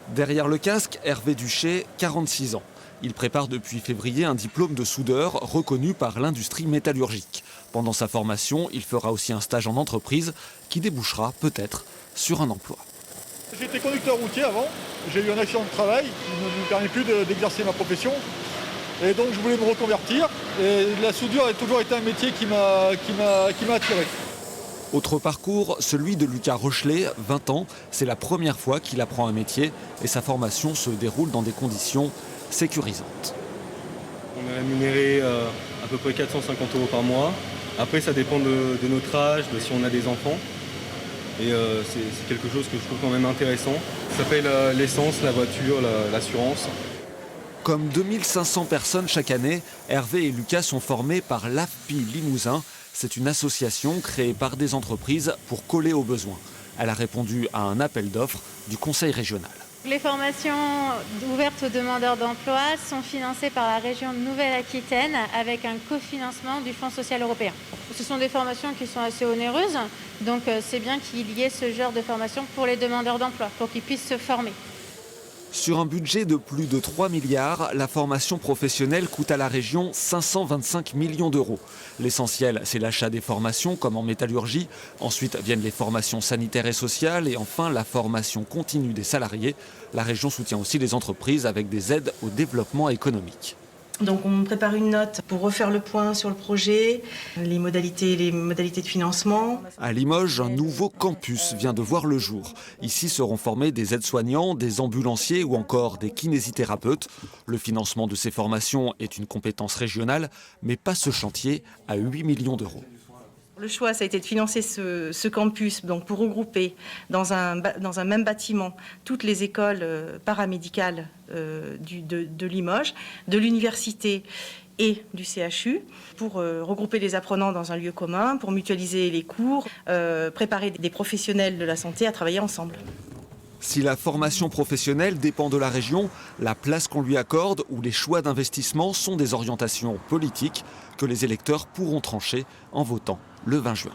Derrière le casque, Hervé Duché, 46 ans. Il prépare depuis février un diplôme de soudeur reconnu par l'industrie métallurgique. Pendant sa formation, il fera aussi un stage en entreprise qui débouchera peut-être sur un emploi. J'étais conducteur routier avant, j'ai eu un accident de travail qui ne me permet plus d'exercer ma profession. Et donc je voulais me reconvertir et la soudure a toujours été un métier qui m'a attiré. Autre parcours, celui de Lucas Rochelet, 20 ans. C'est la première fois qu'il apprend un métier et sa formation se déroule dans des conditions sécurisantes. On est rémunéré à peu près 450 € par mois. Après, ça dépend de notre âge, de si on a des enfants. Et c'est quelque chose que je trouve quand même intéressant. Ça s'appelle l'essence, la voiture, l'assurance. Comme 2500 personnes chaque année, Hervé et Lucas sont formés par l'AFPI Limousin. C'est une association créée par des entreprises pour coller aux besoins. Elle a répondu à un appel d'offres du Conseil régional. Les formations ouvertes aux demandeurs d'emploi sont financées par la région de Nouvelle-Aquitaine avec un cofinancement du Fonds social européen. Ce sont des formations qui sont assez onéreuses, donc c'est bien qu'il y ait ce genre de formation pour les demandeurs d'emploi, pour qu'ils puissent se former. Sur un budget de plus de 3 milliards, la formation professionnelle coûte à la région 525 millions d'euros. L'essentiel, c'est l'achat des formations comme en métallurgie. Ensuite viennent les formations sanitaires et sociales et enfin la formation continue des salariés. La région soutient aussi les entreprises avec des aides au développement économique. Donc on prépare une note pour refaire le point sur le projet, les modalités de financement. À Limoges, un nouveau campus vient de voir le jour. Ici seront formés des aides-soignants, des ambulanciers ou encore des kinésithérapeutes. Le financement de ces formations est une compétence régionale, mais pas ce chantier à 8 millions d'euros. Le choix, ça a été de financer ce campus donc pour regrouper dans un même bâtiment toutes les écoles paramédicales de Limoges, de l'université et du CHU, pour regrouper les apprenants dans un lieu commun, pour mutualiser les cours, préparer des professionnels de la santé à travailler ensemble. Si la formation professionnelle dépend de la région, la place qu'on lui accorde ou les choix d'investissement sont des orientations politiques que les électeurs pourront trancher en votant le 20 juin.